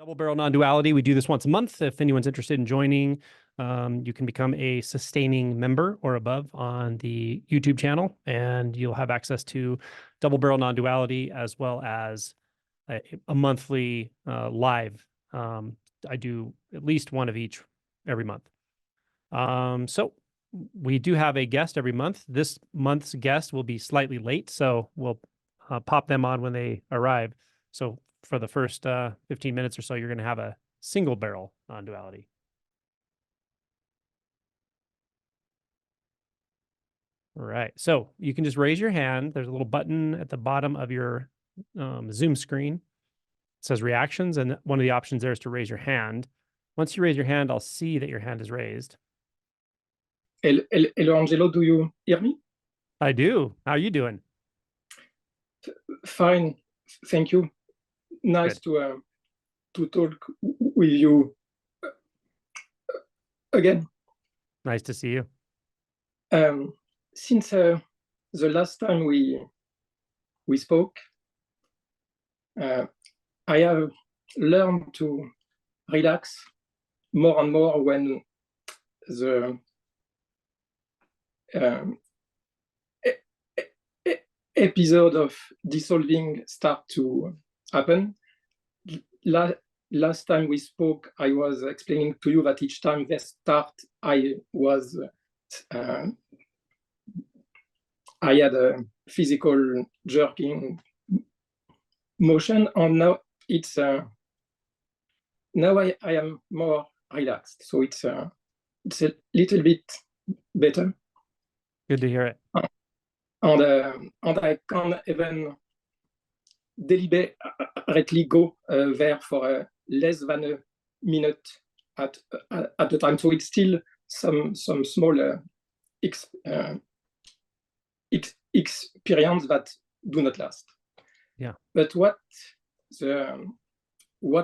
Double Barrel Non-Duality. We do this once a month. If anyone's interested in joining, you can become a sustaining member or above on the YouTube channel, and you'll have access to Double Barrel Non-Duality as well as a monthly live. I do at least one of each every month. So we do have a guest every month. This month's guest will be slightly late, so we'll pop them on when they arrive. So for the first 15 minutes or so, you're going to have a single barrel non-duality. All right. So you can just raise your hand. There's a little button at the bottom of your Zoom screen. It says reactions, and one of the options there is to raise your hand. Once you raise your hand, I'll see that your hand is raised. Hello, Angelo, do you hear me? I do. How are you doing? Fine, thank you. Nice to talk with you again. Nice to see you. Since the last time we spoke, I have learned to relax more and more when the episode of dissolving start to happen. Last time we spoke, I was explaining to you that each time they start, I had a physical jerking motion, and now it's now I am more relaxed, so it's a little bit better. Good to hear it. And I can even deliberately go there for less than a minute at a time. So it's still some small experience that do not last. Yeah. But what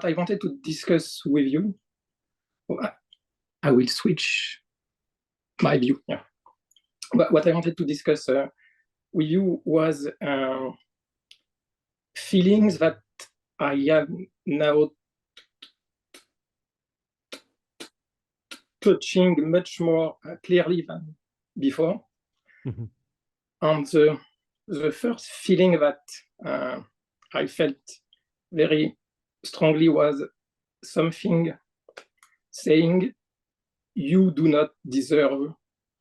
I wanted to discuss with you, I will switch my view. Yeah. But what I wanted to discuss with you was feelings that I have now touching much more clearly than before. Mm-hmm. And the first feeling that I felt very strongly was something saying, you do not deserve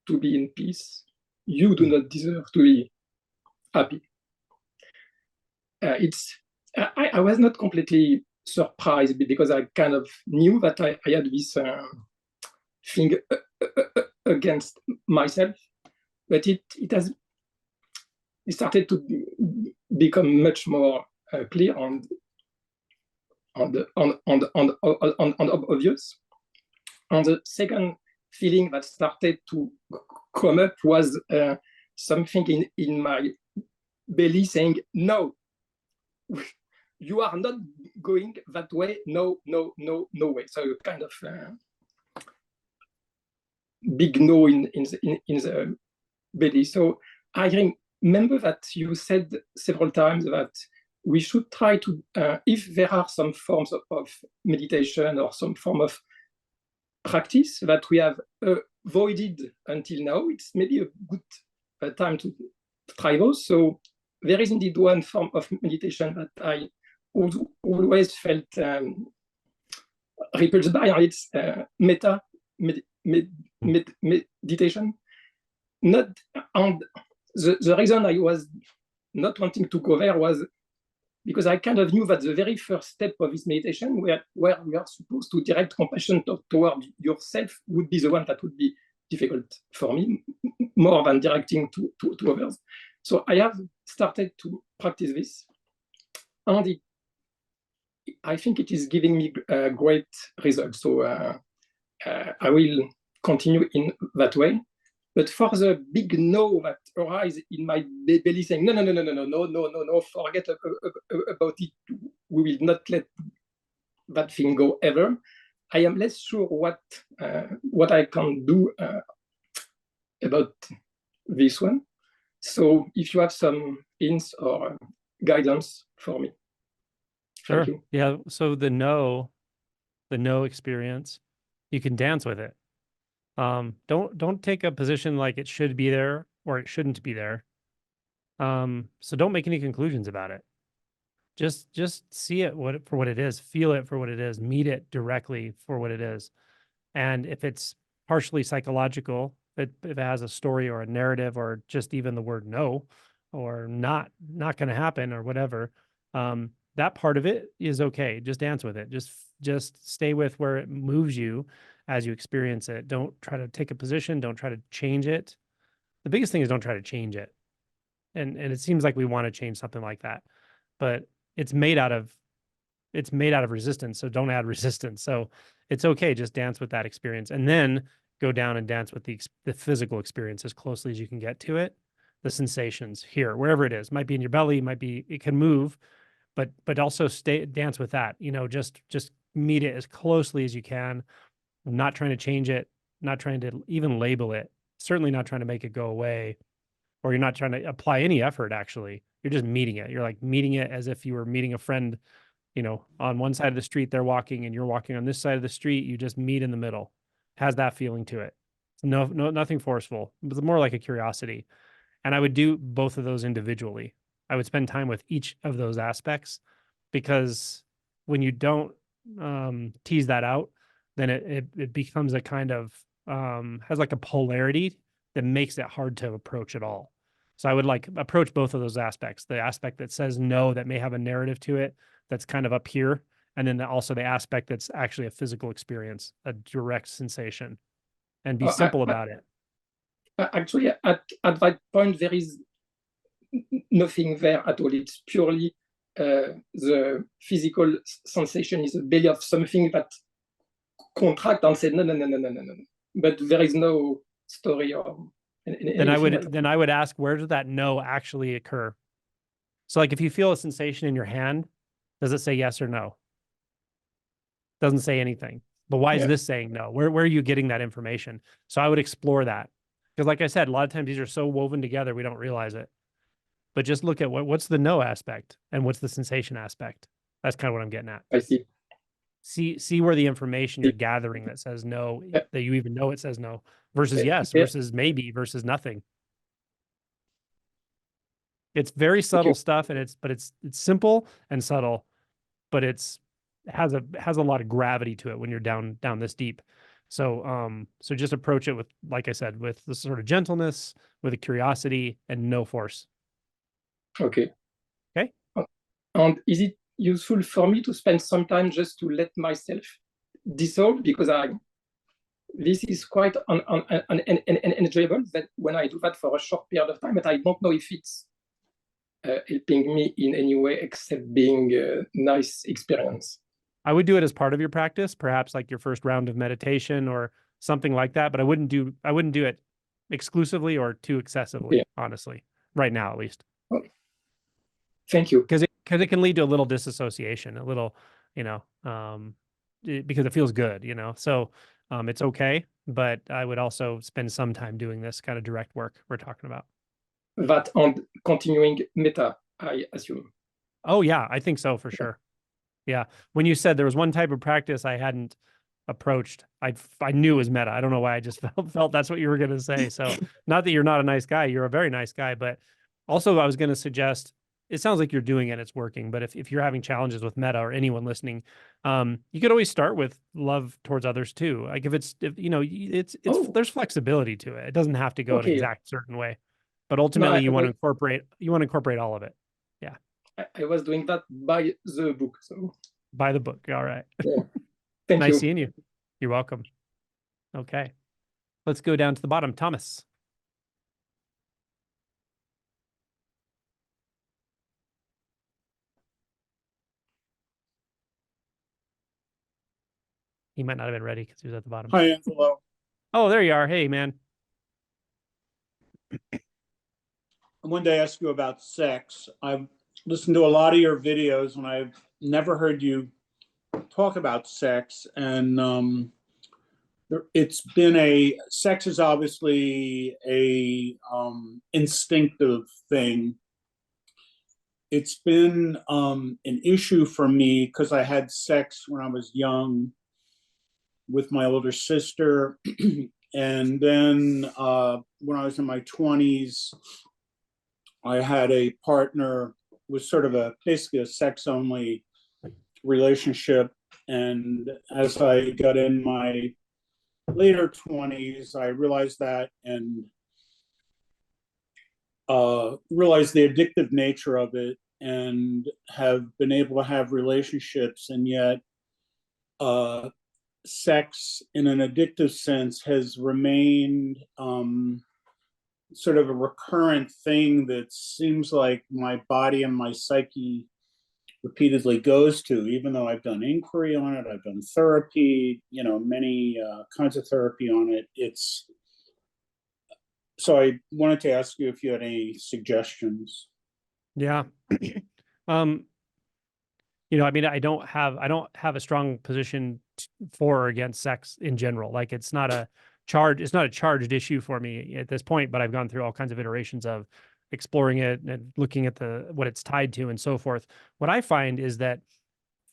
to be in peace. You do not deserve to be happy. I was not completely surprised because I kind of knew that I had this thing against myself, but it started to become much more clear and obvious. And the second feeling that started to come up was something in my belly saying, no, you are not going that way. No way. So kind of big no in the belly. So I remember that you said several times that we should try to, if there are some forms of meditation or some form of practice that we have avoided until now, it's maybe a good time to try those. So there is indeed one form of meditation that I always felt repulsed by, and it's metta meditation. And the reason I was not wanting to go there was because I kind of knew that the very first step of this meditation, where we are supposed to direct compassion toward yourself, would be the one that would be difficult for me, more than directing to others. So I have started to practice this, and I think it is giving me great results. So I will continue in that way. But for the big no that arises in my belly saying, no, forget about it. We will not let that thing go ever. I am less sure what I can do about this one. So if you have some hints or guidance for me. Sure. Thank you. Yeah. So the no the no experience, you can dance with it. Don't take a position like it should be there or it shouldn't be there. So don't make any conclusions about it. Just see it for what it is, feel it for what it is, meet it directly for what it is. And if it's partially psychological, if it has a story or a narrative or just even the word no or not going to happen or whatever, that part of it is okay. Just dance with it. Just stay with where it moves you as you experience it. Don't try to take a position. Don't try to change it. The biggest thing is don't try to change it. And it seems like we want to change something like that, but it's made out of resistance. So don't add resistance. So it's okay. Just dance with that experience and then go down and dance with the physical experience as closely as you can get to it. The sensations here, wherever it is, might be in your belly, it can move, but also dance with that, just meet it as closely as you can. Not trying to change it, not trying to even label it, certainly not trying to make it go away, or you're not trying to apply any effort. Actually, you're just meeting it. You're like meeting it as if you were meeting a friend, on one side of the street, they're walking and you're walking on this side of the street. You just meet in the middle. Has that feeling to it. No, nothing forceful, but more like a curiosity. And I would do both of those individually. I would spend time with each of those aspects, because when you don't tease that out, then it becomes a kind of has like a polarity that makes it hard to approach at all. So I would like approach both of those aspects, the aspect that says no, that may have a narrative to it, that's kind of up here. And then also the aspect that's actually a physical experience, a direct sensation, and be simple about it. Actually, at that point, there is nothing there at all. It's purely the physical sensation is a belly of something that contract and say no. But there is no story or then I would ask, where does that no actually occur? So like if you feel a sensation in your hand, does it say yes or no? Doesn't say anything. But why is this saying no? Where are you getting that information? So I would explore that. Because like I said, a lot of times these are so woven together, we don't realize it. But just look at what's the no aspect and what's the sensation aspect. That's kind of what I'm getting at. I see. See where the information you're gathering that says no, that you even know it says no, versus yes, versus maybe, versus nothing. It's very subtle stuff, and it's simple and subtle, but it has a lot of gravity to it when you're down this deep. So so just approach it with, like I said, with the sort of gentleness, with a curiosity, and no force. Okay. Okay. And is it useful for me to spend some time just to let myself dissolve, because this is quite enjoyable that when I do that for a short period of time, but I don't know if it's helping me in any way except being a nice experience. I would do it as part of your practice, perhaps like your first round of meditation or something like that, but I wouldn't do it exclusively or too excessively, honestly, right now at least. Okay. Thank you. Because it can lead to a little disassociation, a little, because it feels good, So it's okay, but I would also spend some time doing this kind of direct work we're talking about. That and continuing metta, I assume. Oh yeah, I think so for sure. Yeah. When you said there was one type of practice I hadn't approached, I knew it was metta. I don't know why, I just felt that's what you were going to say. So not that you're not a nice guy, you're a very nice guy, but also I was going to suggest, it sounds like you're doing it, it's working, but if you're having challenges with metta, or anyone listening, you could always start with love towards others too. Like if there's flexibility to it. It doesn't have to go an exact certain way, but ultimately you want to incorporate all of it. Yeah. I was doing that by the book. So by the book. All right. Yeah. Thank nice you. seeing you. You're welcome. Okay. Let's go down to the bottom. Thomas. He might not have been ready because he was at the bottom. Hi, Angelo. Oh, there you are. Hey, man. I wanted to ask you about sex. I've listened to a lot of your videos, and I've never heard you talk about sex. And sex is obviously a instinctive thing. It's been an issue for me because I had sex when I was young, with my older sister. And then when I was in my 20s, I had a partner with sort of basically a sex only relationship. And as I got in my later 20s, I realized that, and realized the addictive nature of it, and have been able to have relationships, and yet sex in an addictive sense has remained sort of a recurrent thing that seems like my body and my psyche repeatedly goes to, even though I've done inquiry on it, I've done therapy, many kinds of therapy on it. So I wanted to ask you if you had any suggestions. Yeah. I mean, I don't have a strong position for or against sex in general. Like, it's not a charged issue for me at this point, but I've gone through all kinds of iterations of exploring it and looking at what it's tied to and so forth. What I find is that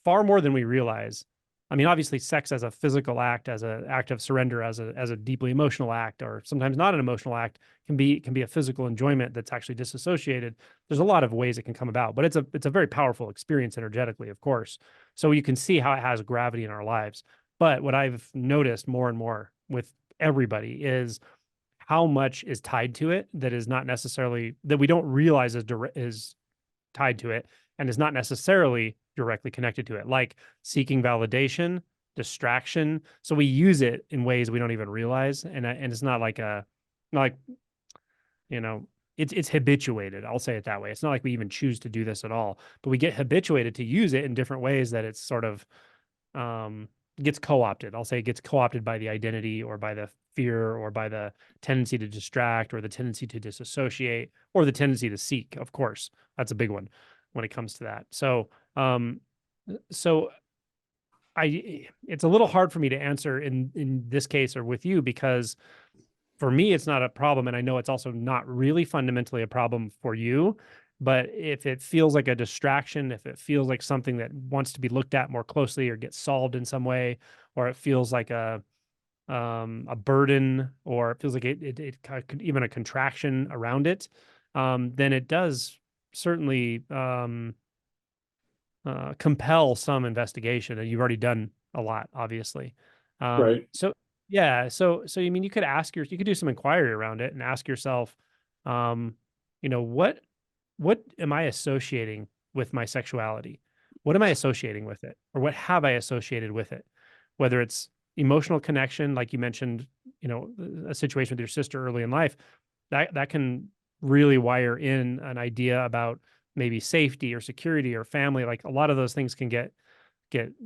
far more than we realize, I mean, obviously sex as a physical act, as an act of surrender, as a deeply emotional act, or sometimes not an emotional act, can be a physical enjoyment that's actually disassociated. There's a lot of ways it can come about, but it's a very powerful experience energetically, of course. So you can see how it has gravity in our lives. But what I've noticed more and more with everybody is how much is tied to it that is not necessarily, that we don't realize is tied to it, and is not necessarily directly connected to it, like seeking validation, distraction. So we use it in ways we don't even realize, and it's not like it's habituated. I'll say it that way. It's not like we even choose to do this at all, but we get habituated to use it in different ways that it's sort of gets co-opted. I'll say it gets co-opted by the identity, or by the fear, or by the tendency to distract, or the tendency to disassociate, or the tendency to seek. Of course, that's a big one when it comes to that. So it's a little hard for me to answer in this case or with you, because for me, it's not a problem. And I know it's also not really fundamentally a problem for you. But if it feels like a distraction, if it feels like something that wants to be looked at more closely or get solved in some way, or it feels like a burden, or it feels like it could even a contraction around it, then it does certainly compel some investigation. And you've already done a lot, obviously. Right. So yeah, so I mean, you could do some inquiry around it and ask yourself, what am I associating with my sexuality? What am I associating with it? Or what have I associated with it? Whether it's emotional connection, like you mentioned, a situation with your sister early in life, that can really wire in an idea about maybe safety or security or family. Like, a lot of those things can get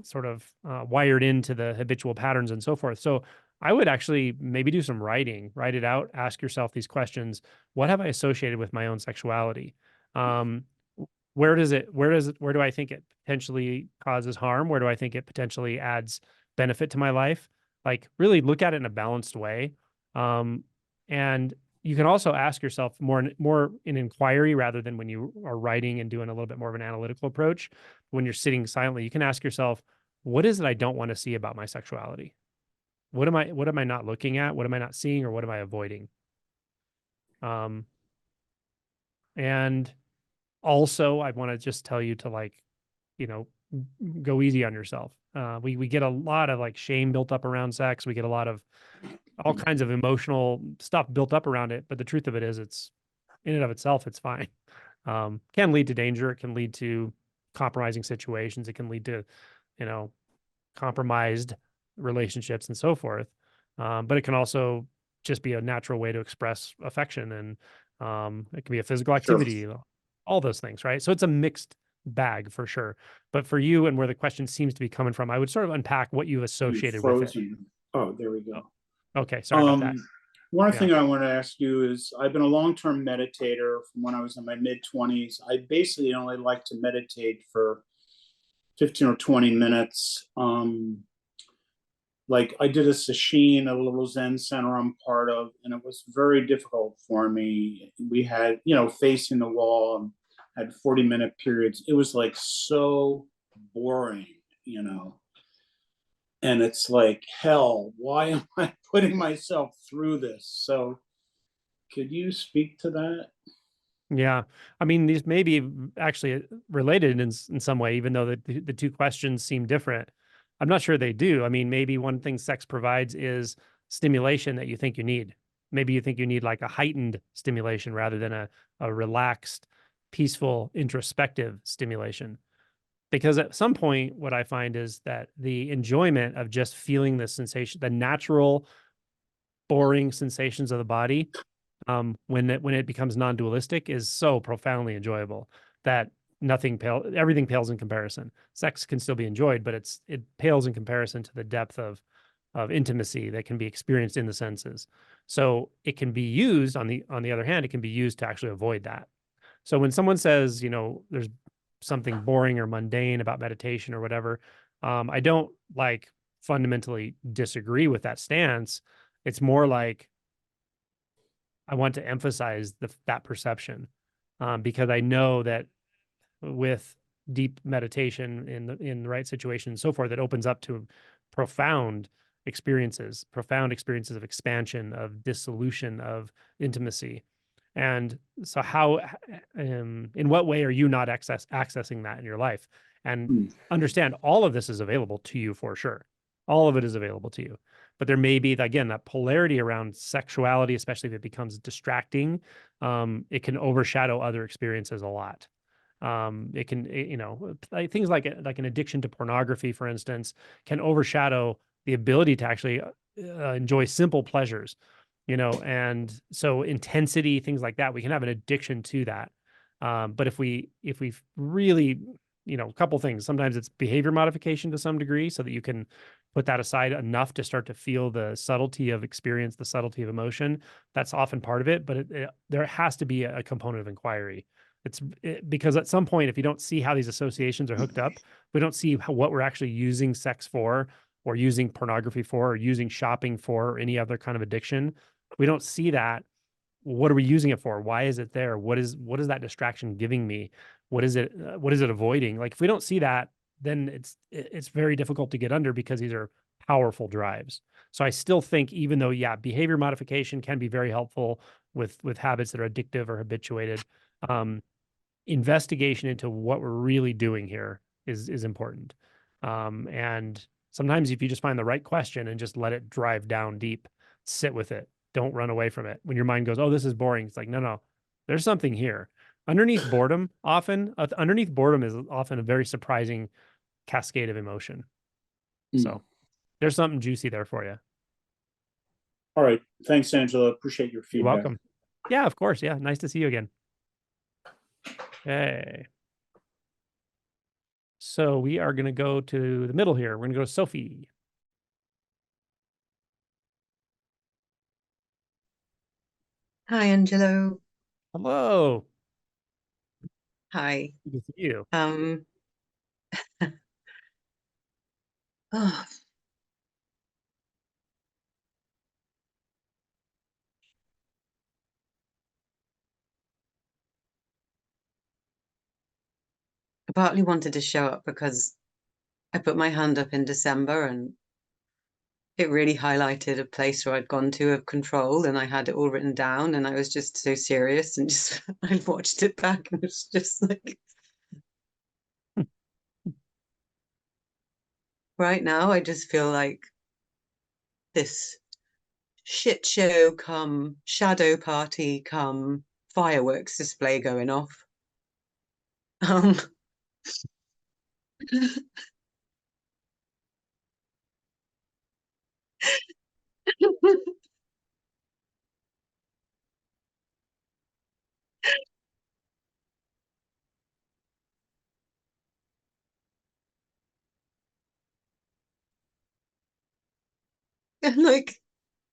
sort of wired into the habitual patterns and so forth. So I would actually maybe do some writing, write it out, ask yourself these questions. What have I associated with my own sexuality? Where do I think it potentially causes harm? Where do I think it potentially adds benefit to my life? Like, really look at it in a balanced way. And you can also ask yourself more in inquiry, rather than when you are writing and doing a little bit more of an analytical approach. When you're sitting silently, you can ask yourself, what is it I don't want to see about my sexuality? What am I not looking at? What am I not seeing? Or what am I avoiding? And also, I want to just tell you to, go easy on yourself. We get a lot of shame built up around sex. We get a lot of all kinds of emotional stuff built up around it. But the truth of it is, it's in and of itself, it's fine. Can lead to danger. It can lead to compromising situations. It can lead to, compromised relationships and so forth. But it can also just be a natural way to express affection, and it can be a physical activity, all those things, right? So it's a mixed bag for sure. But for you, and where the question seems to be coming from, I would sort of unpack what you've associated with it. Oh, there we go. Okay, sorry about that. One thing I want to ask you is, I've been a long-term meditator from when I was in my mid-20s. I basically only like to meditate for 15 or 20 minutes. Like, I did a sesshin at a little Zen center I'm part of, and it was very difficult for me. We had, facing the wall, and had 40-minute periods. It was so boring, and it's like hell. Why am I putting myself through this? So could you speak to that? Yeah. I mean, these may be actually related in some way, even though the two questions seem different. I'm not sure they do. I mean, maybe one thing sex provides is stimulation that you think you need. Maybe you think you need like a heightened stimulation rather than a relaxed, peaceful, introspective stimulation. Because at some point, what I find is that the enjoyment of just feeling the sensation, the natural, boring sensations of the body, when it becomes non-dualistic, is so profoundly enjoyable that everything pales in comparison. Sex can still be enjoyed, but it pales in comparison to the depth of intimacy that can be experienced in the senses. So it can be used on the other hand, it can be used to actually avoid that. So when someone says, there's something boring or mundane about meditation or whatever, I don't like fundamentally disagree with that stance. It's more like I want to emphasize that perception, because I know that with deep meditation in the right situation and so forth, it opens up to profound experiences of expansion, of dissolution, of intimacy. And so in what way are you not accessing that in your life? And understand all of this is available to you for sure. All of it is available to you. But there may be, again, that polarity around sexuality, especially if it becomes distracting. It can overshadow other experiences a lot. It can, things like an addiction to pornography, for instance, can overshadow the ability to actually enjoy simple pleasures, and so intensity, things like that, we can have an addiction to that. But if we really, a couple things, sometimes it's behavior modification to some degree so that you can put that aside enough to start to feel the subtlety of experience, the subtlety of emotion. That's often part of it, but there has to be a component of inquiry. Because at some point, if you don't see how these associations are hooked up, we don't see what we're actually using sex for, or using pornography for, or using shopping for, or any other kind of addiction. We don't see that. What are we using it for? Why is it there? What is that distraction giving me? What is it avoiding? Like, if we don't see that, then it's very difficult to get under, because these are powerful drives. So I still think, even though, yeah, behavior modification can be very helpful with habits that are addictive or habituated, investigation into what we're really doing here is important. And sometimes if you just find the right question and just let it drive down deep, sit with it, don't run away from it. When your mind goes, oh, this is boring, it's like, no, there's something here. Underneath boredom is often a very surprising cascade of emotion. So there's something juicy there for you. All right. Thanks, Angela. Appreciate your feedback. You're welcome. Yeah, of course. Yeah. Nice to see you again. Okay. So we are going to go to the middle here. We're going to go to Sophie. Hi, Angelo. Hello. Hi. Good to see you. Oh, I partly wanted to show up because I put my hand up in December and it really highlighted a place where I'd gone to of control, and I had it all written down, and I was just so serious, and just I watched it back and it was just like right now I just feel like this shit show come shadow party come fireworks display going off. And like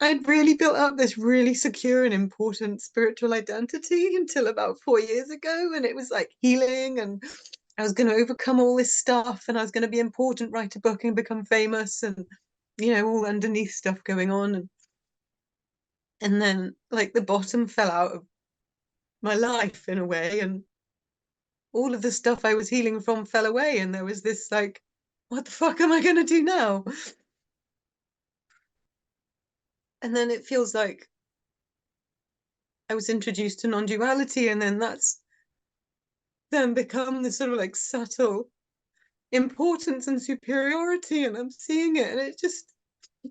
I'd really built up this really secure and important spiritual identity until about 4 years ago. And it was like healing, and I was going to overcome all this stuff, and I was going to be important, write a book and become famous, and, all underneath stuff going on. And then like the bottom fell out of my life in a way, and all of the stuff I was healing from fell away. And there was this like, what the fuck am I going to do now? And then it feels like I was introduced to non-duality, and then that's then become this sort of like subtle importance and superiority, and I'm seeing it, and it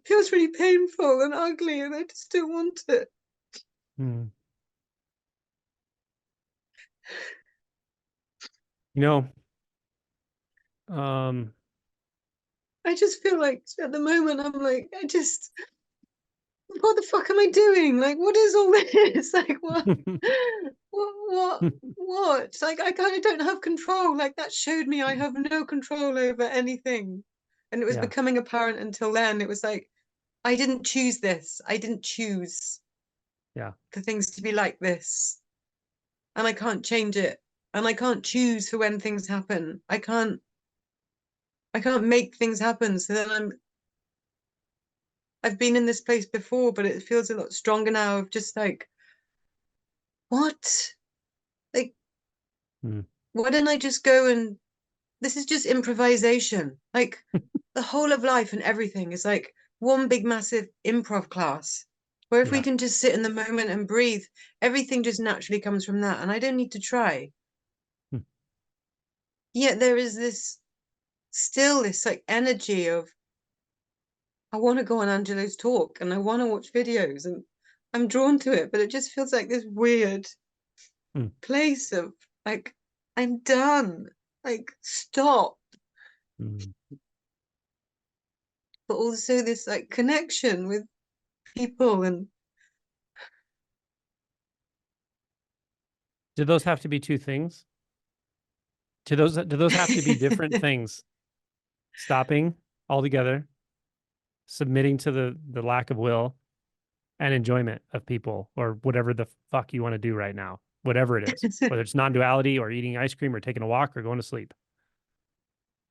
feels really painful and ugly, and I just don't want it. You know, I just feel like at the moment I'm like, what the fuck am I doing? Like, what is all this? Like, what? Like, I kind of don't have control. Like, that showed me I have no control over anything. And it was Yeah. becoming apparent until then. It was like, I didn't choose this. I didn't choose for things to be like this. And I can't change it. And I can't choose for when things happen. I can't make things happen. So then I've been in this place before, but it feels a lot stronger now of just like, what? Like, why don't I just go and this is just improvisation. Like the whole of life and everything is like one big massive improv class where if we can just sit in the moment and breathe, everything just naturally comes from that. And I don't need to try. Yet there is this like energy of, I want to go on Angelo's talk and I want to watch videos and I'm drawn to it, but it just feels like this weird place of like, I'm done. Like, stop. But also this like connection with people. And do those have to be two things? Do those have to be different things? Stopping altogether, submitting to the lack of will and enjoyment of people or whatever the fuck you want to do right now, whatever it is, whether it's non-duality or eating ice cream or taking a walk or going to sleep.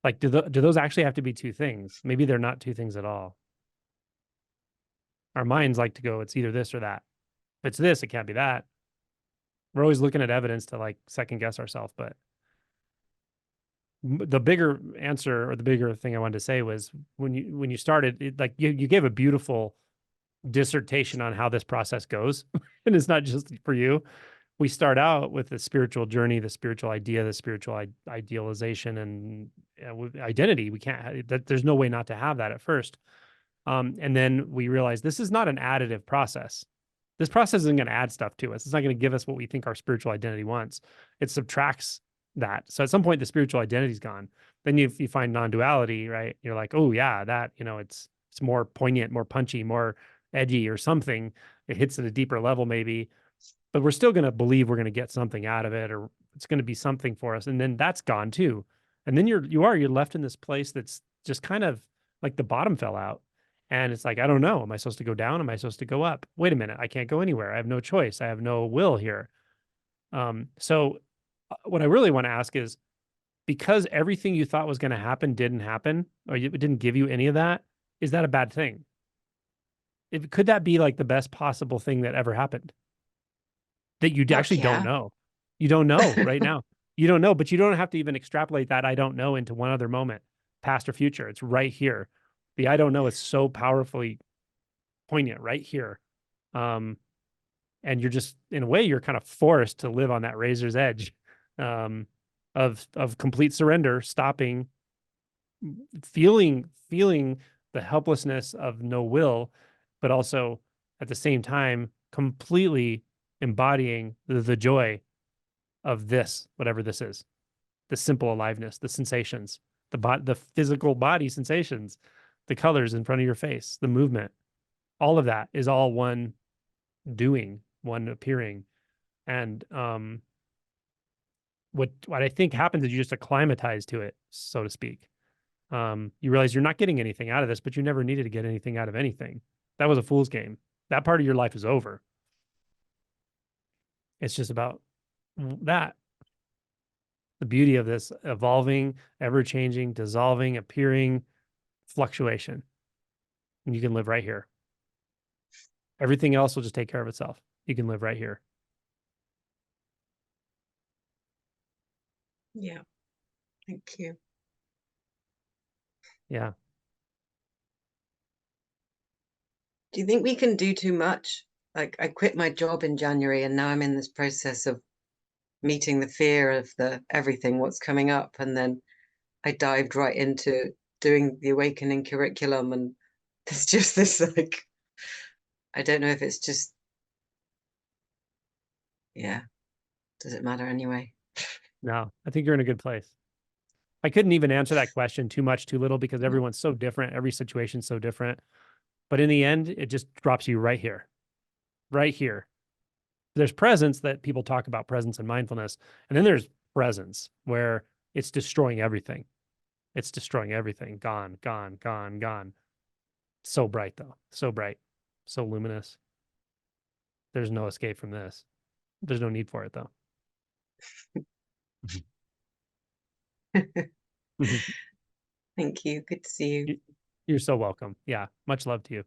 Like, do those actually have to be two things? Maybe they're not two things at all. Our minds like to go, it's either this or that. If it's this, it can't be that. We're always looking at evidence to like second guess ourselves. But the bigger answer or the bigger thing I wanted to say was when you started, like you gave a beautiful dissertation on how this process goes. And it's not just for you. We start out with the spiritual journey, the spiritual idea, the spiritual idealization and identity. We can't, there's no way not to have that at first. And then we realize this is not an additive process. This process isn't going to add stuff to us. It's not going to give us what we think our spiritual identity wants. It subtracts that. So at some point, the spiritual identity is gone. Then you find non-duality, right? You're like, oh yeah, that, it's more poignant, more punchy, more edgy or something. It hits at a deeper level maybe, but we're still going to believe we're going to get something out of it, or it's going to be something for us. And then that's gone too. And then you're left in this place that's just kind of like the bottom fell out. And it's like, I don't know. Am I supposed to go down? Am I supposed to go up? Wait a minute. I can't go anywhere. I have no choice. I have no will here. So what I really want to ask is, because everything you thought was going to happen didn't happen, or it didn't give you any of that, is that a bad thing? Could that be like the best possible thing that ever happened? That you actually don't know. You don't know right now. You don't know, but you don't have to even extrapolate that I don't know into one other moment, past or future. It's right here. The I don't know is so powerfully poignant right here. And you're just, in a way, you're kind of forced to live on that razor's edge of complete surrender, stopping, feeling the helplessness of no will, but also at the same time completely embodying the joy of this, whatever this is, the simple aliveness, the sensations, the physical body sensations, the colors in front of your face, the movement, all of that is all one doing, one appearing. And what I think happens is you just acclimatize to it, so to speak. You realize you're not getting anything out of this, but you never needed to get anything out of anything. That was a fool's game. That part of your life is over. It's just about that. The beauty of this evolving, ever-changing, dissolving, appearing, fluctuation. And you can live right here. Everything else will just take care of itself. You can live right here. Yeah. Thank you. Yeah. Do you think we can do too much? Like, I quit my job in January and now I'm in this process of meeting the fear of the everything, what's coming up. And then I dived right into doing the awakening curriculum. And there's just this, like, I don't know if it's just, yeah, does it matter anyway? No, I think you're in a good place. I couldn't even answer that question too much, too little, because everyone's so different. Every situation's so different. But in the end, it just drops you right here, right here. There's presence that people talk about, presence and mindfulness. And then there's presence where it's destroying everything. It's destroying everything. Gone, gone, gone, gone. So bright, though. So bright. So luminous. There's no escape from this. There's no need for it, though. Thank you. Good to see you. You're so welcome. Yeah. Much love to you.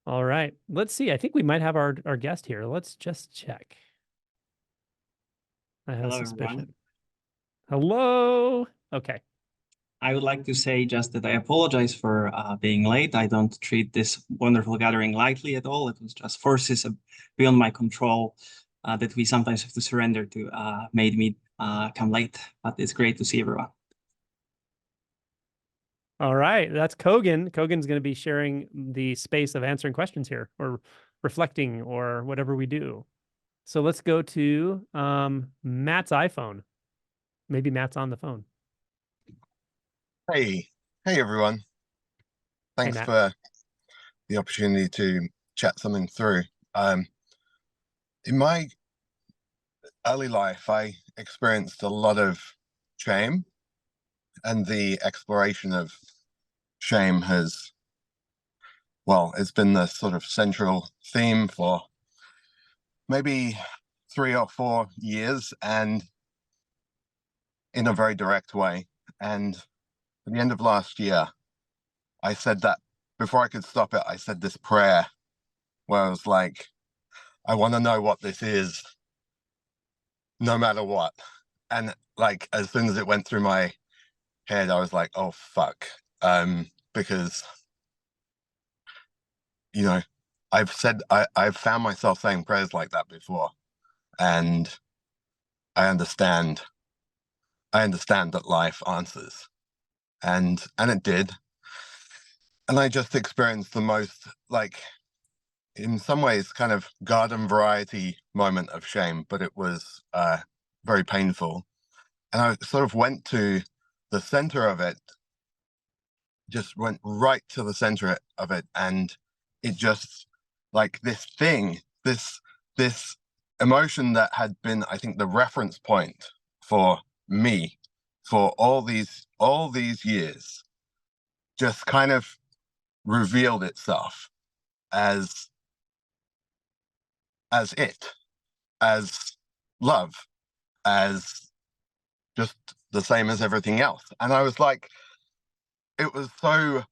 All right. Let's see. I think we might have our guest here. Let's just check. I have a suspicion. Hello. Okay. I would like to say just that I apologize for being late. I don't treat this wonderful gathering lightly at all. It was just forces beyond my control that we sometimes have to surrender to made me come late. But it's great to see everyone. All right. That's Kogen. Kogen's going to be sharing the space of answering questions here, or reflecting, or whatever we do. So let's go to Matt's iPhone. Maybe Matt's on the phone. Hey everyone. Thanks Matt. for the opportunity to chat something through. In my early life, I experienced a lot of shame, and the exploration of shame has, well, it's been the sort of central theme for maybe 3 or 4 years, and in a very direct way. And at the end of last year, I said that before I could stop it, I said this prayer where I was like, I want to know what this is, no matter what. And like, as soon as it went through my head, I was like, oh, fuck. Because, you know, I've found myself saying prayers like that before. And I understand that life answers. And it did. And I just experienced the most, like, in some ways, kind of garden variety moment of shame, but it was very painful. And I sort of went to the center of it, just went right to the center of it. And it just, like, this thing, this emotion that had been, I think, the reference point for me for all these years, just kind of revealed itself as love, as just the same as everything else. And I was like, it was so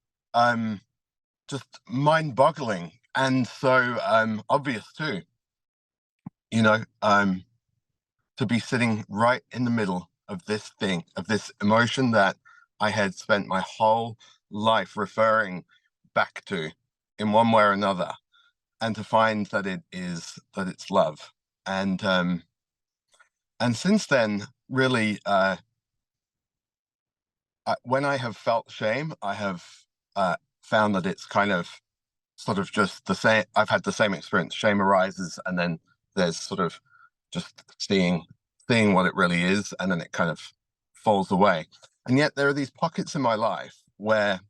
just mind-boggling and so obvious too, you know, to be sitting right in the middle of this thing, of this emotion that I had spent my whole life referring back to in one way or another, and to find that it's love. And since then, really, when I have felt shame, I have found that it's kind of sort of just the same. I've had the same experience. Shame arises, and then there's sort of just seeing what it really is, and then it kind of falls away. And yet there are these pockets in my life where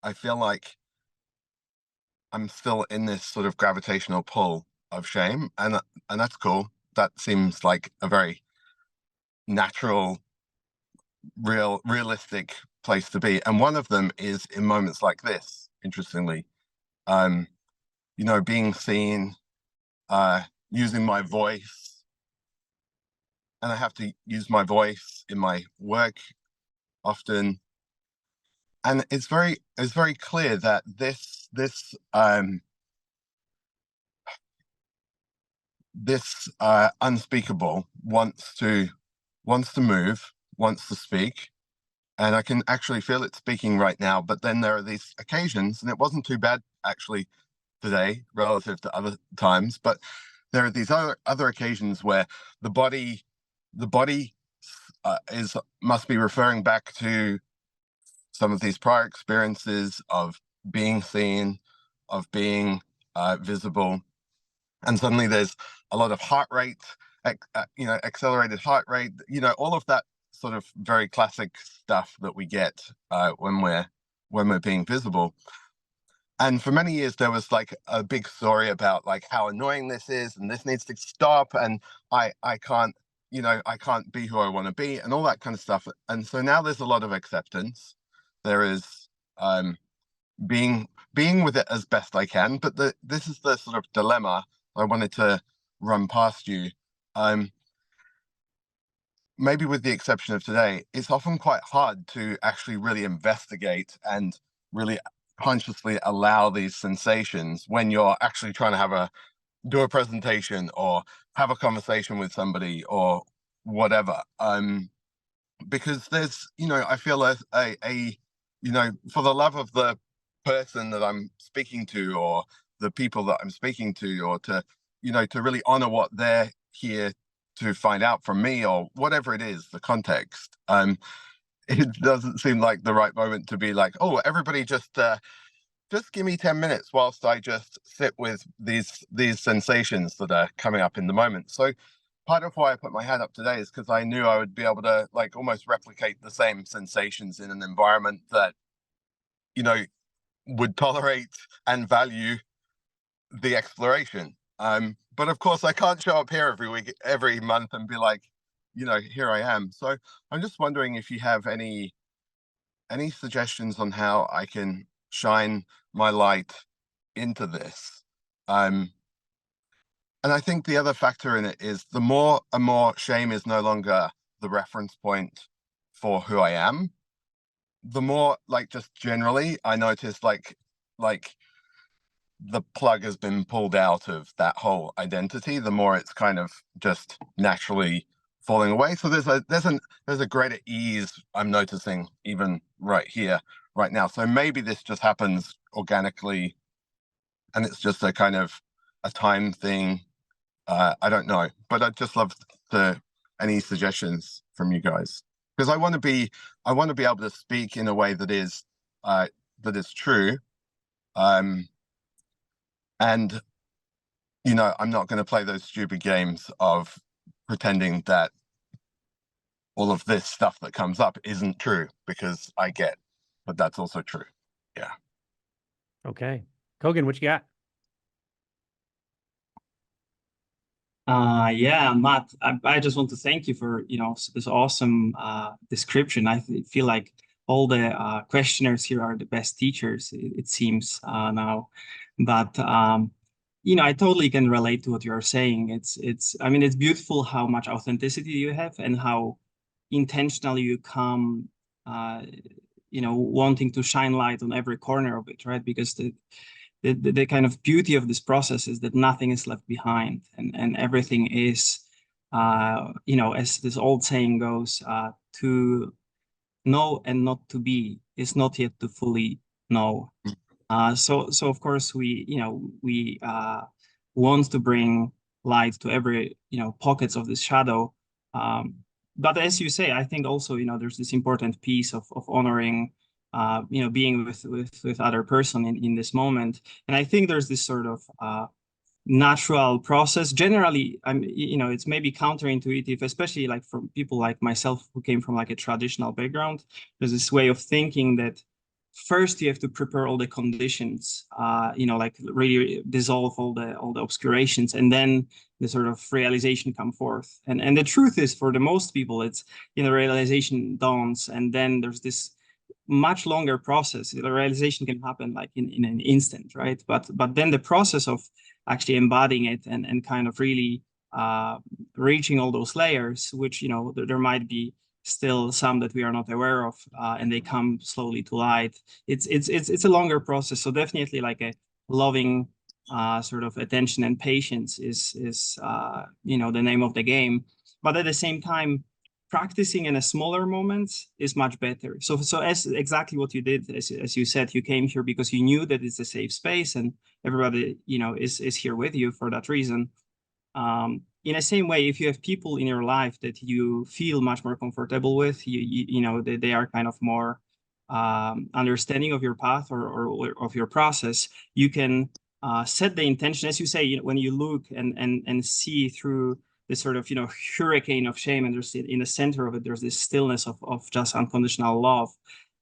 I feel like I'm still in this sort of gravitational pull of shame, and that's cool. That seems like a very natural, realistic place to be. And one of them is in moments like this, interestingly, you know, being seen, using my voice. And I have to use my voice in my work often. And it's very clear that this unspeakable wants to move, wants to speak, and I can actually feel it speaking right now. But then there are these occasions, and it wasn't too bad actually today relative to other times, but there are these other occasions where the body must be referring back to some of these prior experiences of being seen, of being visible, and suddenly there's a lot of heart rate, accelerated heart rate, all of that sort of very classic stuff that we get when we're being visible. And for many years there was like a big story about like how annoying this is, and this needs to stop, and I can't be who I want to be, and all that kind of stuff. And so now there's a lot of acceptance. There is being with it as best I can, but this is the sort of dilemma I wanted to run past you. Maybe with the exception of today, it's often quite hard to actually really investigate and really consciously allow these sensations when you're actually trying to do a presentation or have a conversation with somebody or whatever. Because there's, I feel for the love of the person that I'm speaking to, or the people that I'm speaking to, or to really honor what they're here to find out from me, or whatever it is, the context. It doesn't seem like the right moment to be like, oh, everybody just give me 10 minutes whilst I just sit with these sensations that are coming up in the moment. So part of why I put my hand up today is because I knew I would be able to like almost replicate the same sensations in an environment that, would tolerate and value the exploration. But of course I can't show up here every week, every month and be like, here I am. So I'm just wondering if you have any suggestions on how I can shine my light into this. And I think the other factor in it is the more and more shame is no longer the reference point for who I am, the more like just generally I notice like the plug has been pulled out of that whole identity, the more it's kind of just naturally falling away. So there's a greater ease I'm noticing even right here, right now. So maybe this just happens organically and it's just a kind of a time thing. I don't know, but I'd just love any suggestions from you guys, because I want to be able to speak in a way that is true. And I'm not going to play those stupid games of pretending that all of this stuff that comes up isn't true, because I get, but that's also true. Yeah. Okay. Kogen, what you got? Yeah, Matt, I just want to thank you for, this awesome description. I feel like all the questioners here are the best teachers, it seems now. But, I totally can relate to what you're saying. It's beautiful how much authenticity you have and how intentionally you come, wanting to shine light on every corner of it, right? Because the kind of beauty of this process is that nothing is left behind, and everything is, as this old saying goes, to know and not to be is not yet to fully know. So of course we want to bring light to every pockets of this shadow. But as you say, I think also there's this important piece of honoring being with other person in this moment. And I think there's this sort of natural process. Generally, it's maybe counterintuitive, especially like from people like myself who came from like a traditional background. There's this way of thinking that first you have to prepare all the conditions, like really dissolve all the obscurations, and then the sort of realization come forth. And the truth is, for the most people, it's realization dawns, and then there's this much longer process. The realization can happen like in an instant, right? But then the process of actually embodying it and kind of really reaching all those layers, which there might be still some that we are not aware of, and they come slowly to light. It's a longer process. So definitely like a loving sort of attention and patience is the name of the game. But at the same time, practicing in a smaller moments is much better. So as exactly what you did, as you said, you came here because you knew that it's a safe space and everybody, you know, is here with you for that reason. In the same way, if you have people in your life that you feel much more comfortable with, you know, they are kind of more understanding of your path or of your process, you can set the intention, as you say, you know, when you look and see through this sort of, you know, hurricane of shame, and there's in the center of it, there's this stillness of just unconditional love.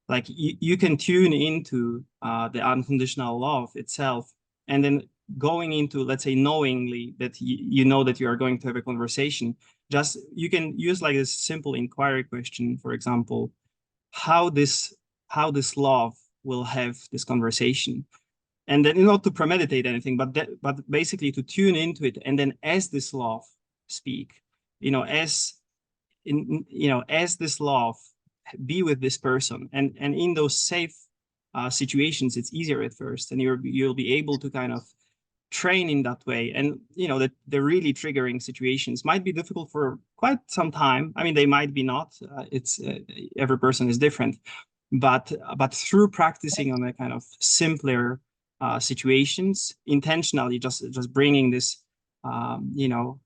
Like you can tune into the unconditional love itself, and then going into, let's say, knowingly that you know that you are going to have a conversation, just you can use like this simple inquiry question, for example, how this love will have this conversation. And then not to premeditate anything, but basically to tune into it, and then as this love speak, you know, as this love be with this person, and in those safe situations, it's easier at first, and you'll be able to kind of train in that way. And you know that the really triggering situations might be difficult for quite some time. I mean, they might be not. It's every person is different, but through practicing on a kind of simpler situations, intentionally, just bringing this you know,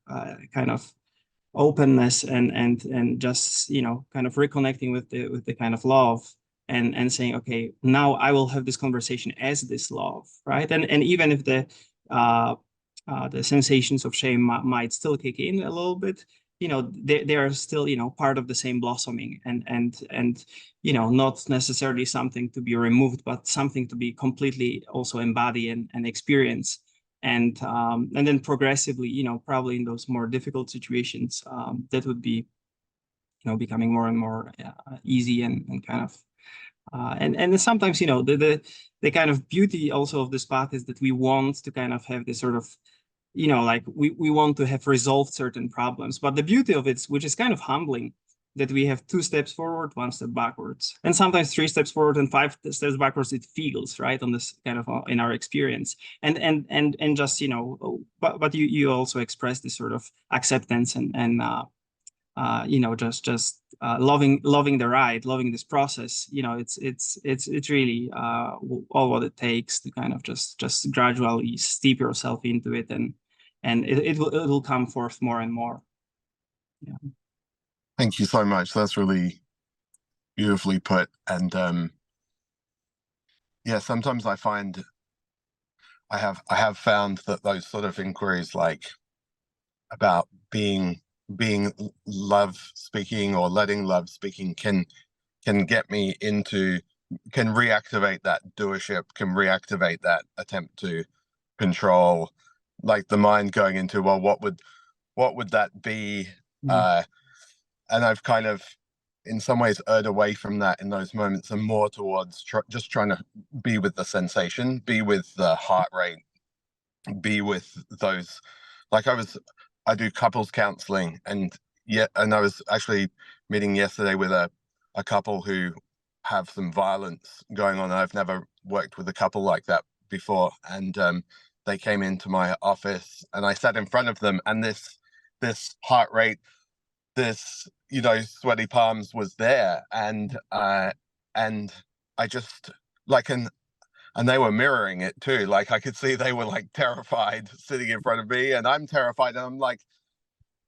kind of openness and just, you know, kind of reconnecting with the kind of love, and saying, okay, now I will have this conversation as this love, right? And even if the sensations of shame might still kick in a little bit, you know, they are still, you know, part of the same blossoming, and you know, not necessarily something to be removed, but something to be completely also embody and experience. And then progressively, you know, probably in those more difficult situations, that would be, you know, becoming more and more easy and kind of and sometimes, you know, the kind of beauty also of this path is that we want to kind of have this sort of, you know, like we want to have resolved certain problems, but the beauty of it, which is kind of humbling, that we have 2 steps forward, 1 step backwards, and sometimes 3 steps forward and 5 steps backwards. It feels right on this kind of in our experience, and just, you know, but you also express this sort of acceptance and you know, just loving the ride, loving this process. You know, it's really all what it takes to kind of just gradually steep yourself into it, and it'll come forth more and more. Yeah. Thank you so much. That's really beautifully put. And yeah, sometimes I find I have found that those sort of inquiries, like about being love speaking or letting love speaking, can get me into, can reactivate that doership, can reactivate that attempt to control, like the mind going into, well, what would that be? And I've kind of in some ways erred away from that in those moments, and more towards just trying to be with the sensation, be with the heart rate, be with those, like I do couples counseling, and I was actually meeting yesterday with a couple who have some violence going on. I've never worked with a couple like that before, and they came into my office, and I sat in front of them, and this heart rate, this, you know, sweaty palms was there, and I just like, and they were mirroring it too. Like I could see they were like terrified sitting in front of me, and I'm terrified, and I'm like,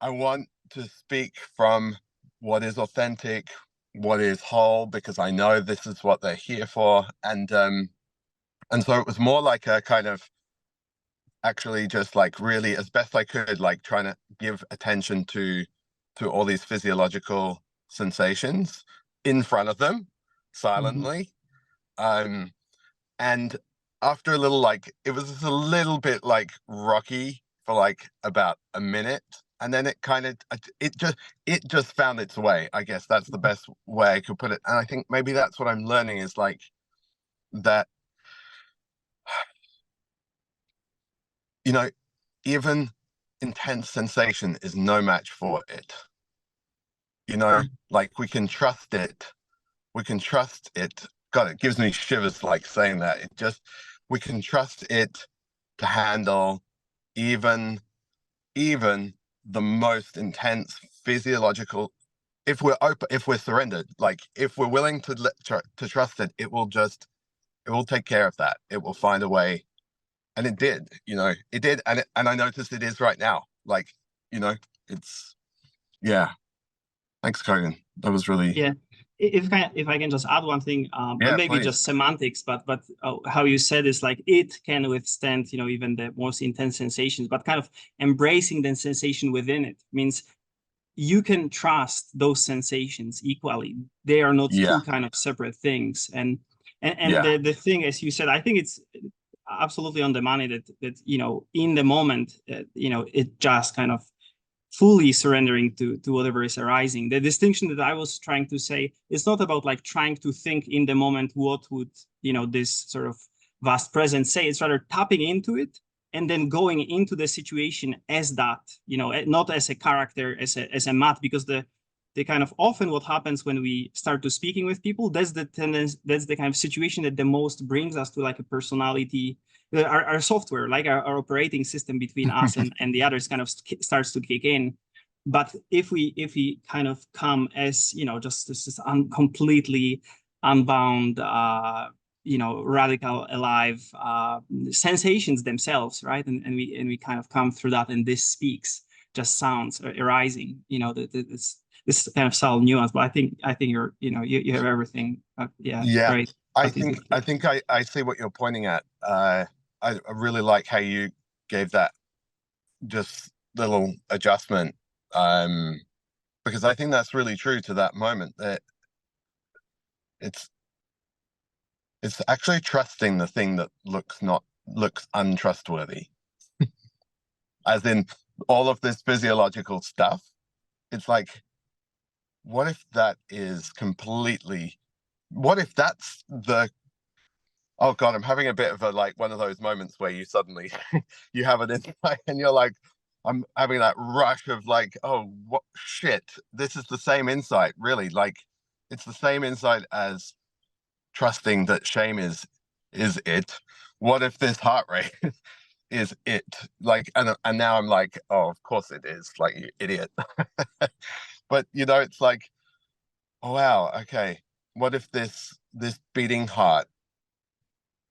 I want to speak from what is authentic, what is whole, because I know this is what they're here for. And so it was more like a kind of actually just like really as best I could, like trying to give attention to all these physiological sensations in front of them silently. And after a little, like, it was just a little bit like rocky for like about a minute, and then it kind of it just found its way. I guess that's the best way I could put it. And I think maybe that's what I'm learning, is like that, you know, even intense sensation is no match for it. You know, like we can trust it. God, it gives me shivers like saying that. We can trust it to handle even the most intense physiological if we're open, if we're surrendered, like if we're willing to trust it, it will take care of that. It will find a way. And it did, it did. And I noticed it is right now. Like, it's, yeah. Thanks, Kogen. That was really. Yeah. If I can just add one thing, yeah, maybe please. just semantics, but how you said is like it can withstand, even the most intense sensations, but kind of embracing the sensation within it means you can trust those sensations equally. They are not two kind of separate things. And the thing, as you said, I think it's absolutely on the money that in the moment, it just kind of fully surrendering to whatever is arising. The distinction that I was trying to say is not about like trying to think in the moment what would this sort of vast presence say. It's rather tapping into it and then going into the situation as that, not as a character, as a mat, because the kind of often what happens when we start to speaking with people, that's the tendency, that's the kind of situation that the most brings us to like a personality. Our software, like our operating system between us and the others, kind of starts to kick in. But if we kind of come as just this completely unbound, radical, alive sensations themselves, right? And we kind of come through that, and this speaks, just sounds arising. This kind of subtle nuance. But I think you're you have everything. Yeah. Great. I think I see what you're pointing at. I really like how you gave that just little adjustment, because I think that's really true to that moment, that it's actually trusting the thing that looks untrustworthy. As in all of this physiological stuff, it's like, what if that is completely, what if that's the, oh God, I'm having a bit of one of those moments where you suddenly, you have an insight and you're like, I'm having that rush of like, oh, what shit, this is the same insight, really. Like, it's the same insight as trusting that shame is it. What if this heart rate is it? Like, and now I'm like, oh, of course it is, like, you idiot. But it's like, oh wow, okay, what if this beating heart,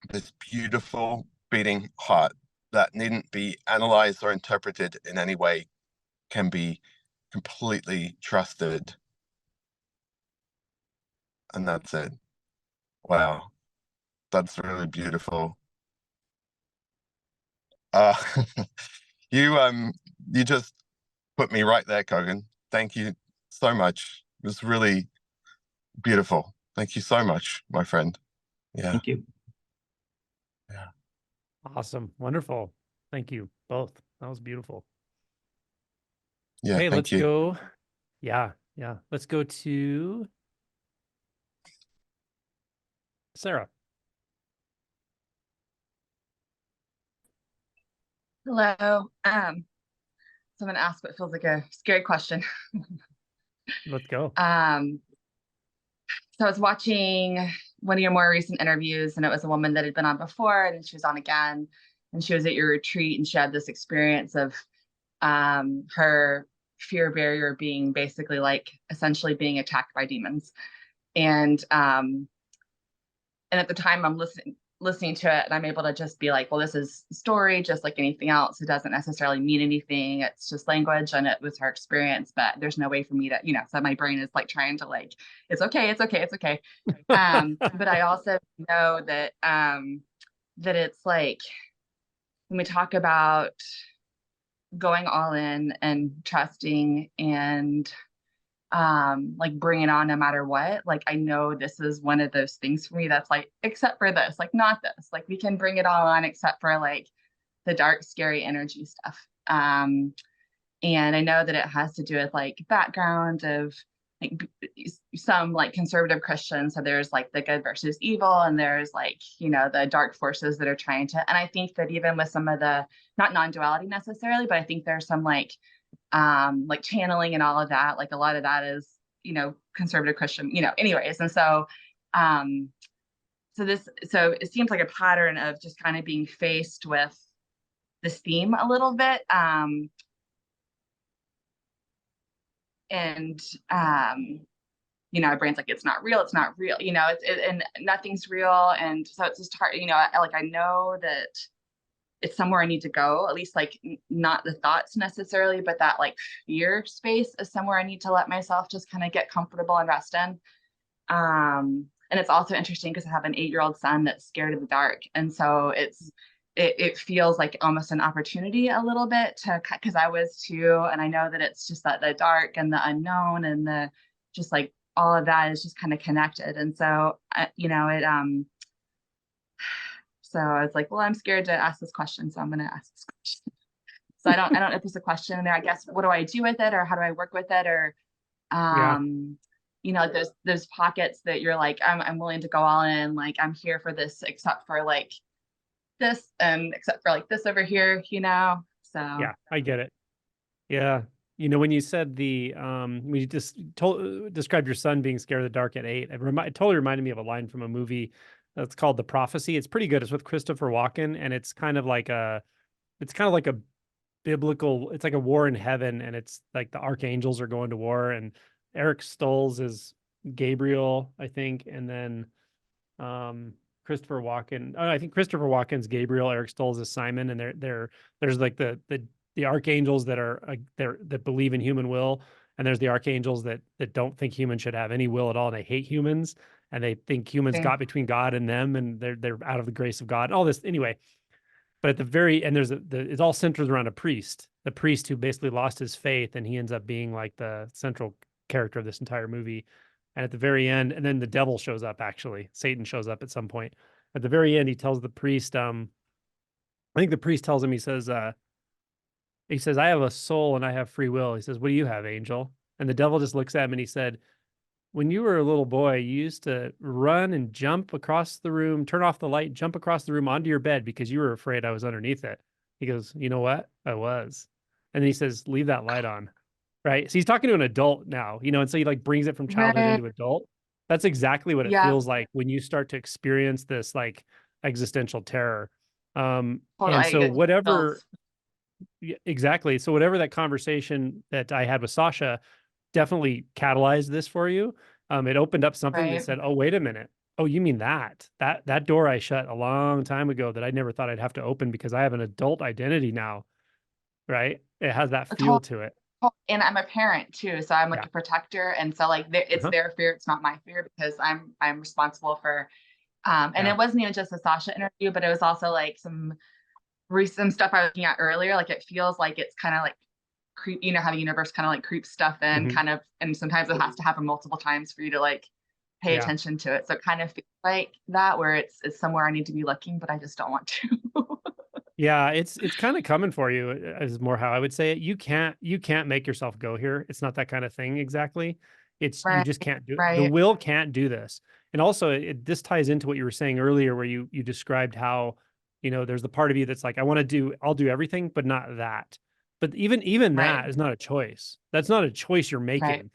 this beautiful beating heart that needn't be analyzed or interpreted in any way, can be completely trusted, and that's it. Wow, that's really beautiful. You just put me right there, Kogen. Thank you so much. It was really beautiful. Thank you so much, my friend. Yeah. Thank you. Yeah. Awesome. Wonderful. Thank you both. That was beautiful. Yeah. Okay, thank let's you. go. Yeah. Let's go to Sarah. Hello. So I'm gonna ask what feels like a scary question. Let's go. So I was watching one of your more recent interviews, and it was a woman that had been on before, and then she was on again, and she was at your retreat, and she had this experience of her fear barrier being basically like essentially being attacked by demons. And at the time I'm listening to it, and I'm able to just be like, well, this is story just like anything else. It doesn't necessarily mean anything. It's just language, and it was her experience, but there's no way for me to, so my brain is like trying to like, it's okay. But I also know that that it's like, when we talk about going all in and trusting and like bring it on no matter what, like I know this is one of those things for me that's like, except for this, like not this, like we can bring it all on except for like the dark scary energy stuff. And I know that it has to do with like background of like some like conservative Christians, so there's like the good versus evil, and there's like the dark forces that are trying to, and I think that even with some of the, not non-duality necessarily, but I think there's some like channeling and all of that, like a lot of that is conservative Christian, anyways. And so so it seems like a pattern of just kind of being faced with this theme a little bit. and you know, our brain's like, it's not real, you know, and nothing's real. And so it's just hard, you know, like I know that it's somewhere I need to go, at least like not the thoughts necessarily, but that like fear space is somewhere I need to let myself just kind of get comfortable and rest in. And it's also interesting because I have an 8-year-old son that's scared of the dark. And so it feels like almost an opportunity a little bit to, because I was too, and I know that it's just that the dark and the unknown and the just like all of that is just kind of connected. And so, you know, so I was like, well, I'm scared to ask this question, so I'm going to ask this question. So I don't know if there's a question in there. I guess, what do I do with it, or how do I work with it, or you know, there's pockets that you're like, I'm willing to go all in, like I'm here for this, except for like this, and except for like this over here, you know. So yeah, I get it. Yeah, you know, when you said when you just described your son being scared of the dark at 8, it totally reminded me of a line from a movie that's called The Prophecy. It's pretty good. It's with Christopher Walken, and it's kind of like a biblical, it's like a war in heaven, and it's like the archangels are going to war, and Eric Stoltz is Gabriel, I think, and then Christopher Walken. Oh, I think Christopher Walken's Gabriel, Eric Stoltz is Simon, and there's like the archangels that are that believe in human will, and there's the archangels that don't think humans should have any will at all, and they hate humans, and they think humans got between God and them, and they're out of the grace of God. All this anyway. But at the very end, it all centers around the priest who basically lost his faith, and he ends up being like the central character of this entire movie. And at the very end, and then the devil shows up, actually. Satan shows up at some point. At the very end, he tells the priest, I think the priest tells him, he says, I have a soul and I have free will. He says, what do you have, angel? And the devil just looks at him and he said, when you were a little boy, you used to run and jump across the room, turn off the light, jump across the room onto your bed because you were afraid I was underneath it. He goes, you know what? I was. And then he says, leave that light on. Right. So he's talking to an adult now, you know, and so he like brings it from childhood into adult. That's exactly what it feels like when you start to experience this like existential terror. And so whatever, exactly. So whatever that conversation that I had with Sasha definitely catalyzed this for you. It opened up something that said, oh, wait a minute. Oh, you mean that door I shut a long time ago that I never thought I'd have to open because I have an adult identity now. Right. It has that feel to it. And I'm a parent too. So I'm like a protector. And so like it's their fear. It's not my fear because I'm responsible for, and it wasn't even just a Sasha interview, but it was also like some stuff I was looking at earlier. Like it feels like it's kind of like creep, you know, how the universe kind of like creeps stuff in kind of, and sometimes it has to happen multiple times for you to like pay attention to it. So it kind of feels like that, where it's somewhere I need to be looking, but I just don't want to. Yeah, it's kind of coming for you is more how I would say it. You can't make yourself go here. It's not that kind of thing exactly. It's you just can't do it. The will can't do this. And also this ties into what you were saying earlier, where you described how, you know, there's the part of you that's like, I'll do everything, but not that. But even that is not a choice. That's not a choice you're making.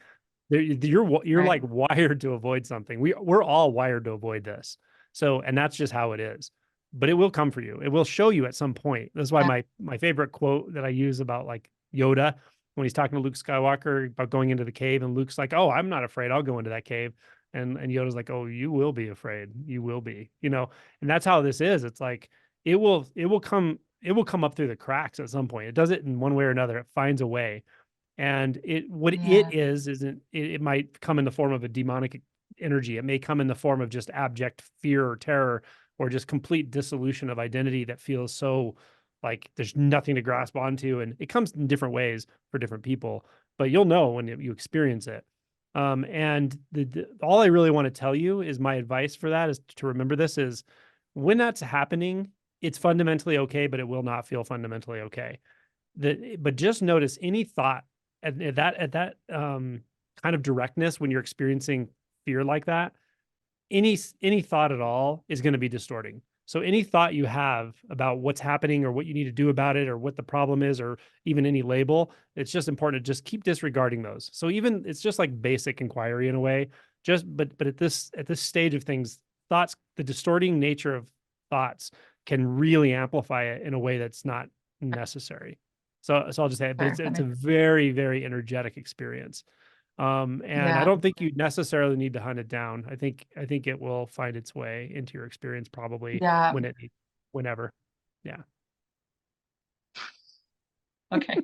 You're like wired to avoid something. We're all wired to avoid this. So, and that's just how it is. But it will come for you. It will show you at some point. That's why my favorite quote that I use about like Yoda, when he's talking to Luke Skywalker about going into the cave, and Luke's like, oh, I'm not afraid. I'll go into that cave. And Yoda's like, oh, you will be afraid. You will be, you know, and that's how this is. It's like, it will come up through the cracks at some point. It does it in one way or another. It finds a way. And it might come in the form of a demonic energy. It may come in the form of just abject fear or terror, or just complete dissolution of identity that feels so like there's nothing to grasp onto. And it comes in different ways for different people, but you'll know when you experience it. And all I really want to tell you is my advice for that is to remember this is when that's happening, it's fundamentally okay, but it will not feel fundamentally okay. But just notice any thought at that kind of directness when you're experiencing fear like that. Any thought at all is going to be distorting. So any thought you have about what's happening or what you need to do about it or what the problem is, or even any label, it's just important to just keep disregarding those. So even it's just like basic inquiry in a way, but at this stage of things, thoughts, the distorting nature of thoughts can really amplify it in a way that's not necessary. So I'll just say it, but it's a very, very energetic experience. And I don't think you necessarily need to hunt it down. I think it will find its way into your experience probably whenever. Yeah. Okay.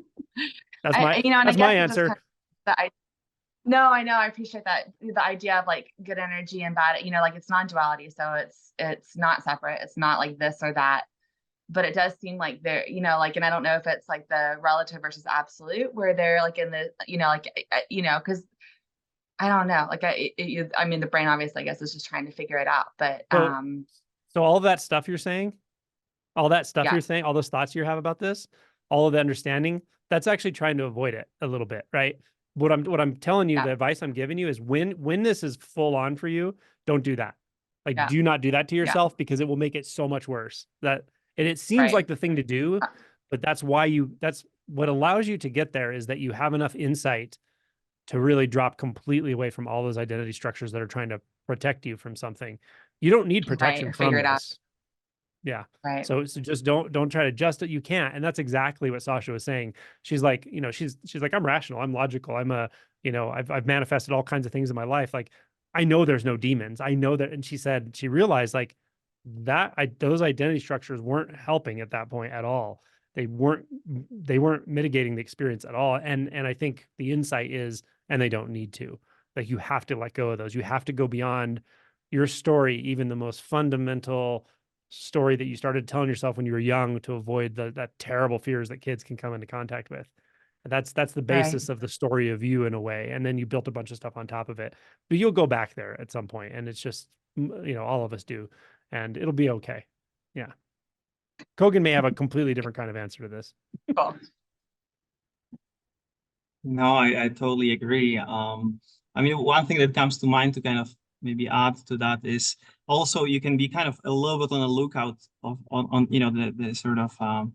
That's my and I that's guess my it just answer. kind of, no, I know, I appreciate that. The idea of like good energy and bad, like it's non-duality, so it's not separate. It's not like this or that. But it does seem like they're, like, and I don't know if it's like the relative versus absolute, where they're like in the, because I don't know, like I mean, the brain obviously, I guess, is just trying to figure it out. But so all of that stuff you're saying, all that stuff Yeah. you're saying, all those thoughts you have about this, all of the understanding, that's actually trying to avoid it a little bit, right? What I'm telling you, Yeah. the advice I'm giving you is when this is full on for you, don't do that. Like, Yeah. do not do that to yourself, because it will make it so much worse. And it seems Right. like the thing to do, but that's what allows you to get there, is that you have enough insight to really drop completely away from all those identity structures that are trying to protect you from something. You don't need protection Right, from figure it out. this. Yeah. Right. So just don't try to adjust it. You can't. And that's exactly what Sasha was saying. She's like, she's like, I'm rational, I'm logical, I've manifested all kinds of things in my life. Like, I know there's no demons. I know that. And she said she realized like those identity structures weren't helping at that point at all. They weren't mitigating the experience at all. And I think the insight is, and they don't need to. Like, you have to let go of those. You have to go beyond your story, even the most fundamental story that you started telling yourself when you were young, to avoid that terrible fears that kids can come into contact with. And that's the basis of the story of you, in a way. And then you built a bunch of stuff on top of it, but you'll go back there at some point, and it's just, all of us do, and it'll be okay. Yeah. Kogen may have a completely different kind of answer to this. Cool. No, I totally agree. I mean, one thing that comes to mind to kind of maybe add to that is also you can be kind of a little bit on the lookout on the sort of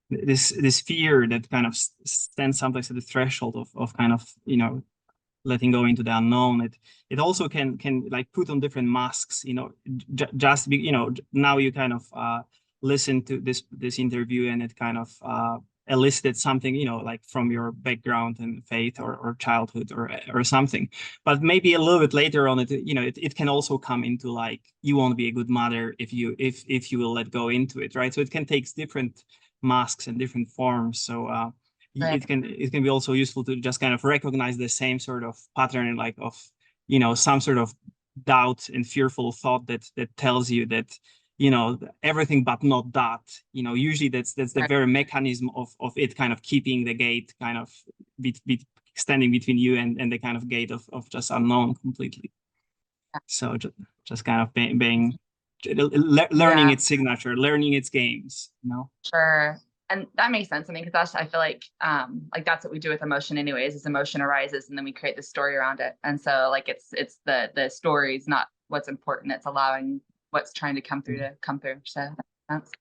this fear that kind of stands sometimes at the threshold of kind of letting go into the unknown. It also can like put on different masks. Just be now you kind of listen to this interview, and it kind of elicited something like from your background and faith or childhood or something. But maybe a little bit later on, it can also come into like, you won't be a good mother if you will let go into it, right? So it can take different masks and different forms. So Right. it can be also useful to just kind of recognize the same sort of pattern, like of some sort of doubt and fearful thought that tells you that everything but not that. Usually that's the Right. very mechanism of it kind of keeping the gate kind of standing between you and the kind of gate of just unknown completely. So just kind of being learning its signature, learning its games. Sure. And that makes sense. I mean, because I feel like that's what we do with emotion anyways, is emotion arises and then we create the story around it. And so like it's the story is not what's important. It's allowing what's trying to come through to come through. So that makes sense.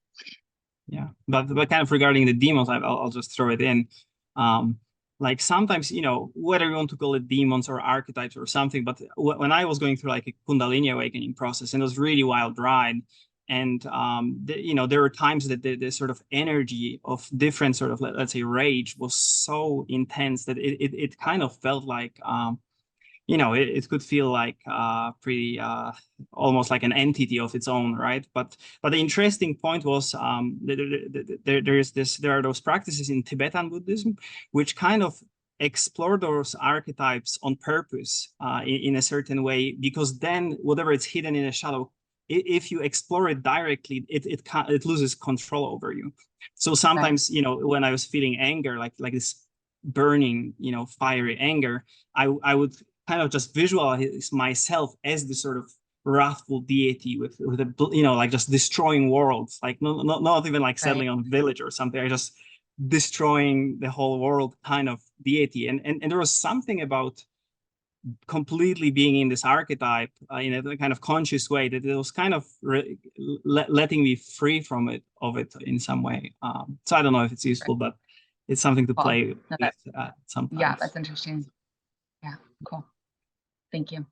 Yeah. But kind of regarding the demons, I'll just throw it in. Like sometimes, whether you want to call it demons or archetypes or something, but when I was going through like a Kundalini awakening process, and it was really wild ride, and there were times that the sort of energy of different sort of, let's say, rage was so intense that it kind of felt like it could feel like pretty almost like an entity of its own, right? But the interesting point was there are those practices in Tibetan Buddhism which kind of explore those archetypes on purpose in a certain way, because then whatever is hidden in a shadow, if you explore it directly, it loses control over you. So sometimes, when I was feeling anger, like this burning, fiery anger, I would kind of just visualize myself as the sort of wrathful deity with like just destroying worlds, like not even like settling on a village or something. I just destroying the whole world kind of deity. And there was something about completely being in this archetype in a kind of conscious way that it was kind of letting me free from it in some way. So I don't know if it's useful, but it's something to play with sometimes. Yeah, that's interesting. Yeah, cool. Thank you.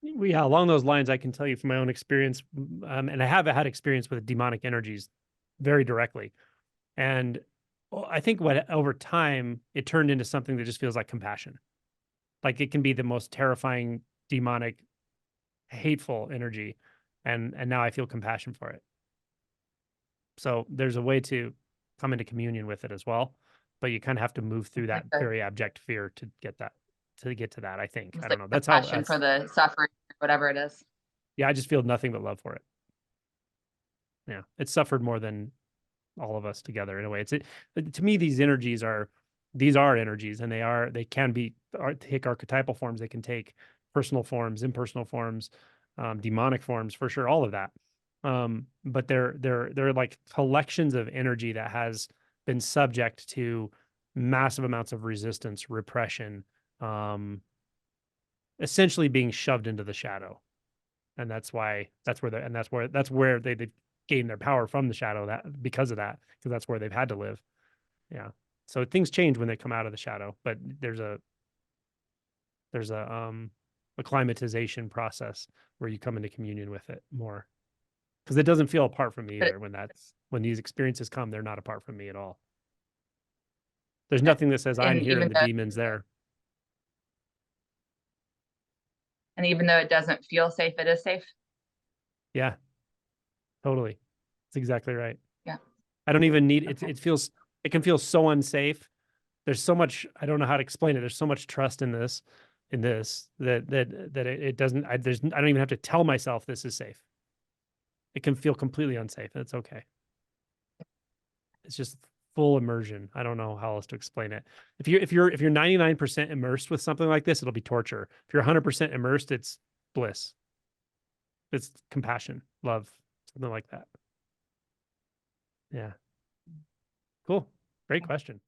Yeah, along those lines, I can tell you from my own experience, and I have had experience with demonic energies very directly. And I think over time, it turned into something that just feels like compassion. Like it can be the most terrifying, demonic, hateful energy. And now I feel compassion for it. So there's a way to come into communion with it as well, but you kind of have to move through that very abject fear to get that, to that, I think. I don't know. That's how compassion for the suffering, whatever it is. Yeah, I just feel nothing but love for it. Yeah, it's suffered more than all of us together in a way. To me, these energies are energies, and they can take archetypal forms. They can take personal forms, impersonal forms, demonic forms, for sure, all of that. But they're like collections of energy that has been subject to massive amounts of resistance, repression, essentially being shoved into the shadow. And that's where they gain their power from the shadow, because that's where they've had to live. Yeah. So things change when they come out of the shadow, but there's a acclimatization process where you come into communion with it more, because it doesn't feel apart from me either. When these experiences come, they're not apart from me at all. There's nothing that says I'm here and the demon's there. And even though it doesn't feel safe, it is safe. Yeah, totally. That's exactly right. Yeah. I don't even need it. It can feel so unsafe. There's so much, I don't know how to explain it. There's so much trust in this that it doesn't, I don't even have to tell myself this is safe. It can feel completely unsafe. And it's okay. It's just full immersion. I don't know how else to explain it. If you're 99% immersed with something like this, it'll be torture. If you're 100% immersed, it's bliss. It's compassion, love, something like that. Yeah. Cool. Great question.